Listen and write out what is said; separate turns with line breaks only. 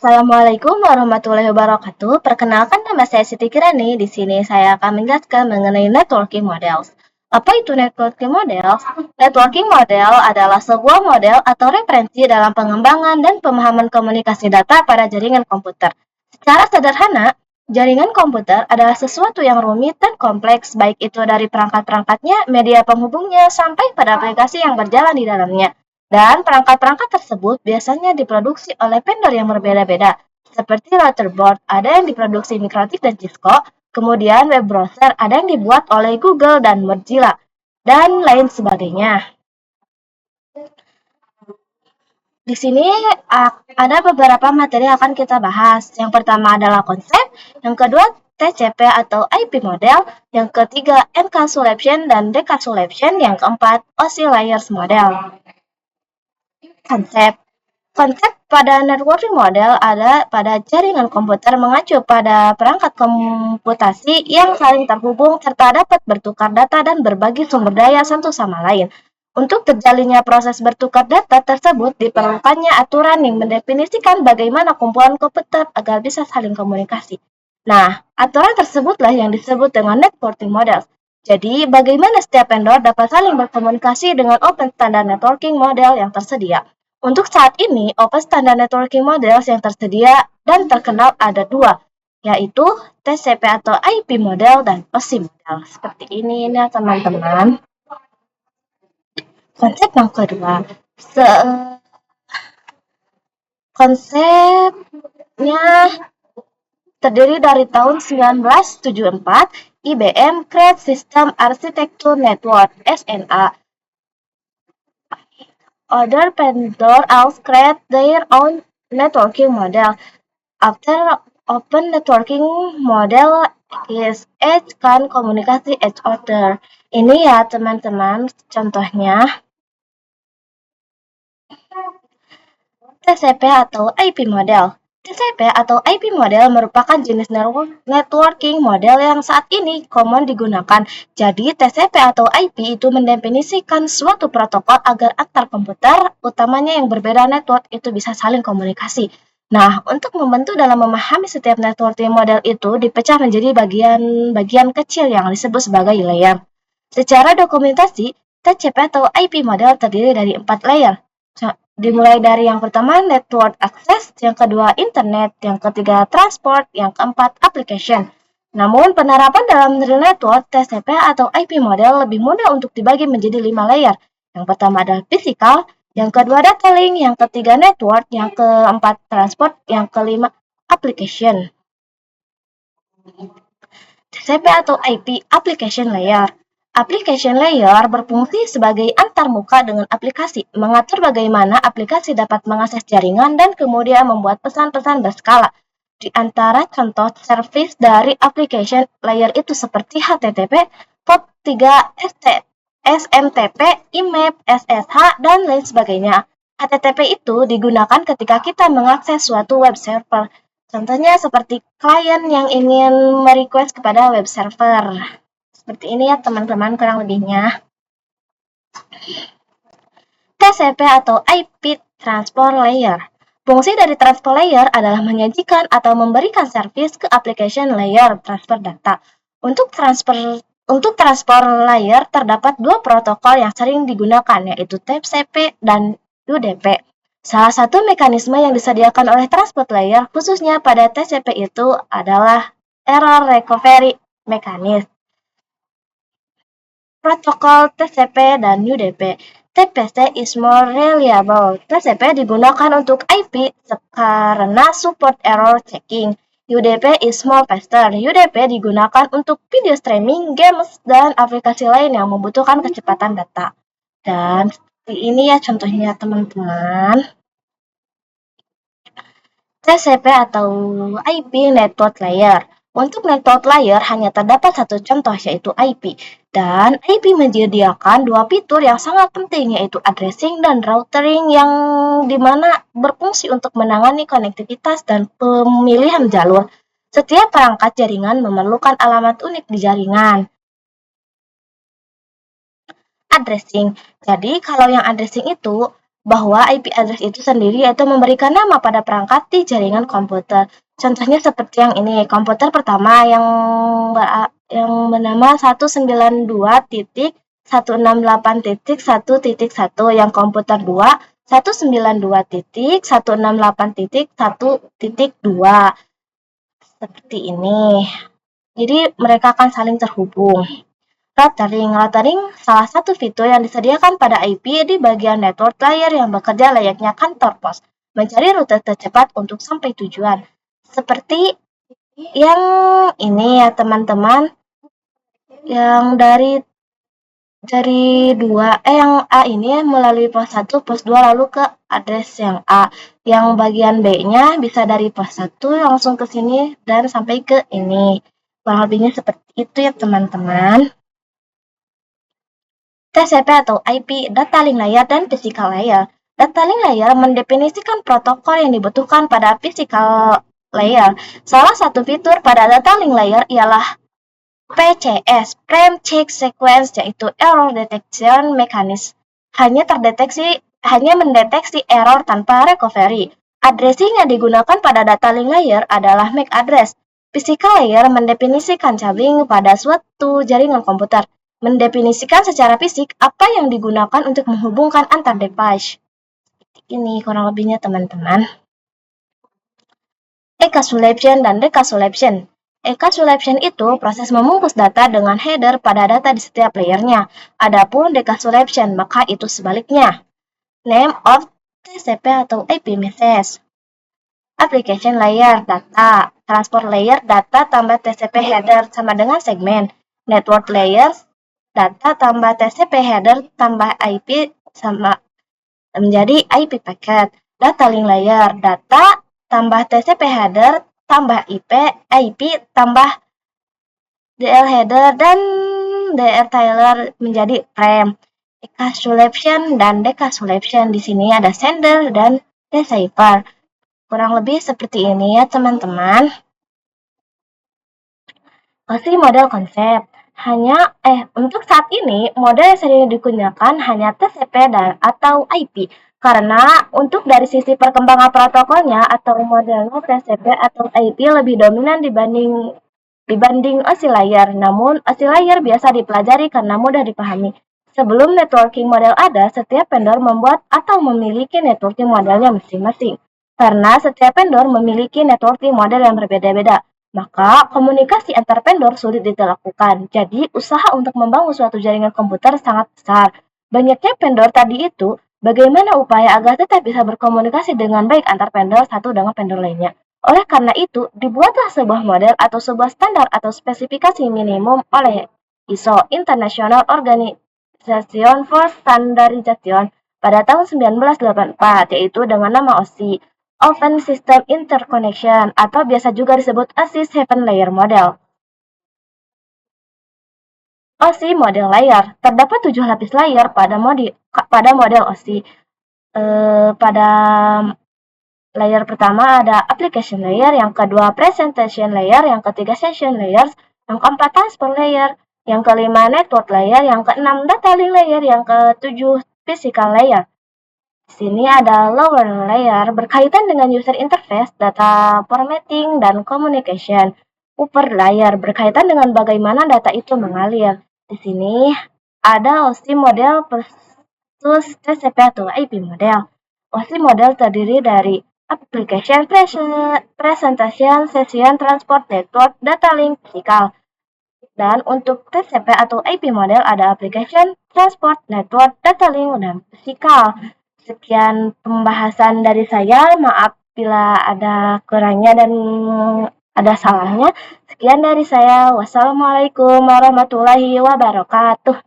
Assalamualaikum warahmatullahi wabarakatuh. Perkenalkan nama saya Siti Kirani. Di sini saya akan menjelaskan mengenai networking models. Apa itu networking models? Networking model adalah sebuah model atau referensi dalam pengembangan dan pemahaman komunikasi data pada jaringan komputer. Secara sederhana, jaringan komputer adalah sesuatu yang rumit dan kompleks, baik itu dari perangkat-perangkatnya, media penghubungnya, sampai pada aplikasi yang berjalan di dalamnya. Dan perangkat-perangkat tersebut biasanya diproduksi oleh vendor yang berbeda-beda, seperti routerboard, ada yang diproduksi Mikrotik dan Cisco, kemudian web browser ada yang dibuat oleh Google dan Mozilla, dan lain sebagainya. Di sini ada beberapa materi yang akan kita bahas. Yang pertama adalah konsep, yang kedua TCP atau IP model, yang ketiga encapsulation dan decapsulation, yang keempat OSI layers model. Konsep pada networking model ada pada jaringan komputer mengacu pada perangkat komputasi yang saling terhubung serta dapat bertukar data dan berbagi sumber daya satu sama lain. Untuk terjalinnya proses bertukar data tersebut diperlukannya aturan yang mendefinisikan bagaimana kumpulan komputer agar bisa saling komunikasi. Nah, aturan tersebutlah yang disebut dengan networking model. Jadi, bagaimana setiap vendor dapat saling berkomunikasi dengan open standard networking model yang tersedia. Untuk saat ini, open standard networking models yang tersedia dan terkenal ada dua, yaitu TCP atau IP model dan OSI model. Seperti ini ya teman-teman. Konsep yang kedua, konsepnya terdiri dari tahun 1974, IBM create System Architecture Network (SNA). Other vendors also create their own networking model. After open networking model is each can komunikasi each other. Ini ya teman-teman contohnya. TCP atau IP model. TCP atau IP model merupakan jenis networking model yang saat ini common digunakan. Jadi, TCP atau IP itu mendefinisikan suatu protokol agar antar komputer, utamanya yang berbeda network, itu bisa saling komunikasi. Nah, untuk membantu dalam memahami setiap networking model itu dipecah menjadi bagian-bagian kecil yang disebut sebagai layer. Secara dokumentasi, TCP atau IP model terdiri dari 4 layer. Dimulai dari yang pertama network access, yang kedua internet, yang ketiga transport, yang keempat application. Namun penerapan dalam network TCP atau IP model lebih mudah untuk dibagi menjadi 5 layer. Yang pertama adalah physical, yang kedua data link, yang ketiga network, yang keempat transport, yang kelima application. TCP atau IP application layer. Application layer berfungsi sebagai antarmuka dengan aplikasi, mengatur bagaimana aplikasi dapat mengakses jaringan dan kemudian membuat pesan-pesan berskala. Di antara contoh service dari application layer itu seperti HTTP, POP3, SMTP, IMAP, SSH, dan lain sebagainya. HTTP itu digunakan ketika kita mengakses suatu web server. Contohnya seperti klien yang ingin merequest kepada web server. Seperti ini ya teman-teman kurang lebihnya. TCP atau IP Transport Layer. Fungsi dari transport layer adalah menyajikan atau memberikan servis ke application layer transfer data. Untuk transport layer terdapat dua protokol yang sering digunakan, yaitu TCP dan UDP. Salah satu mekanisme yang disediakan oleh transport layer, khususnya pada TCP itu adalah error recovery mechanism. Protokol TCP dan UDP. TCP is more reliable. TCP digunakan untuk IP karena support error checking. UDP is more faster. UDP digunakan untuk video streaming, games, dan aplikasi lain yang membutuhkan kecepatan data. Dan seperti ini ya contohnya teman-teman. TCP atau IP Network Layer. Untuk network layer hanya terdapat satu contoh, yaitu IP. Dan IP menyediakan dua fitur yang sangat penting, yaitu addressing dan routing, yang dimana berfungsi untuk menangani konektivitas dan pemilihan jalur. Setiap perangkat jaringan memerlukan alamat unik di jaringan. Addressing. Jadi, kalau yang addressing itu bahwa IP address itu sendiri yaitu memberikan nama pada perangkat di jaringan komputer. Contohnya seperti yang ini, komputer pertama yang bernama 192.168.1.1, yang komputer 2 192.168.1.2. Seperti ini. Jadi mereka akan saling terhubung. Routering salah satu fitur yang disediakan pada IP di bagian network layer yang bekerja layaknya kantor pos, mencari rute tercepat untuk sampai tujuan. Seperti yang ini ya teman-teman, yang dari yang A ini melalui pos 1, pos 2 lalu ke address yang A. Yang bagian B-nya bisa dari pos 1 langsung ke sini dan sampai ke ini. Kurang lebihnya seperti itu ya teman-teman. TCP atau IP, data link layer, dan physical layer. Data link layer mendefinisikan protokol yang dibutuhkan pada physical layer. Salah satu fitur pada data link layer ialah PCS, Frame Check Sequence, yaitu Error Detection Mechanism. Hanya mendeteksi error tanpa recovery. Addressing yang digunakan pada data link layer adalah MAC address. Physical layer mendefinisikan cabling pada suatu jaringan komputer, mendefinisikan secara fisik apa yang digunakan untuk menghubungkan antar device. Ini kurang lebihnya teman-teman. Encapsulation dan decapsulation. Encapsulation itu proses membungkus data dengan header pada data di setiap layernya. Adapun decapsulation maka itu sebaliknya. Name of TCP atau IP message. Application layer data, transport layer data tambah TCP header sama dengan segmen. Network layer data tambah TCP header tambah IP sama menjadi IP packet. Data link layer data tambah TCP header tambah IP tambah DL header dan DR trailer menjadi frame. Encapsulation dan decapsulation, di sini ada sender dan receiver. Kurang lebih seperti ini ya teman-teman. Masih model konsep. Untuk saat ini, model yang sering digunakan hanya TCP dan atau IP. Karena untuk dari sisi perkembangan protokolnya atau modelnya TCP atau IP lebih dominan dibanding OSI layer. Namun, OSI layer biasa dipelajari karena mudah dipahami. Sebelum networking model ada, setiap vendor membuat atau memiliki networking modelnya masing-masing. Karena setiap vendor memiliki networking model yang berbeda-beda, maka komunikasi antar vendor sulit dilakukan. Jadi, usaha untuk membangun suatu jaringan komputer sangat besar. Banyaknya vendor tadi itu, bagaimana upaya agar tetap bisa berkomunikasi dengan baik antar vendor satu dengan vendor lainnya. Oleh karena itu, dibuatlah sebuah model atau sebuah standar atau spesifikasi minimum oleh ISO, International Organization for Standardization, pada tahun 1984, yaitu dengan nama OSI, Open System Interconnection, atau biasa juga disebut OSI 7 Layer Model. OSI model layer, terdapat 7 lapis layer pada model OSI. Pada layer pertama ada application layer, yang kedua presentation layer, yang ketiga session layers, yang keempat transport layer, yang kelima network layer, yang keenam data link layer, yang ketujuh physical layer. Di sini ada lower layer berkaitan dengan user interface, data formatting, dan communication. Upper layer berkaitan dengan bagaimana data itu mengalir. Di sini ada OSI model versus TCP atau IP model. OSI model terdiri dari application, presentation, session, transport, network, data link, physical. Dan untuk TCP atau IP model ada application, transport, network, data link, dan physical. Sekian pembahasan dari saya. Maaf bila ada kurangnya dan ada salahnya. Sekian dari saya. Wassalamualaikum warahmatullahi wabarakatuh.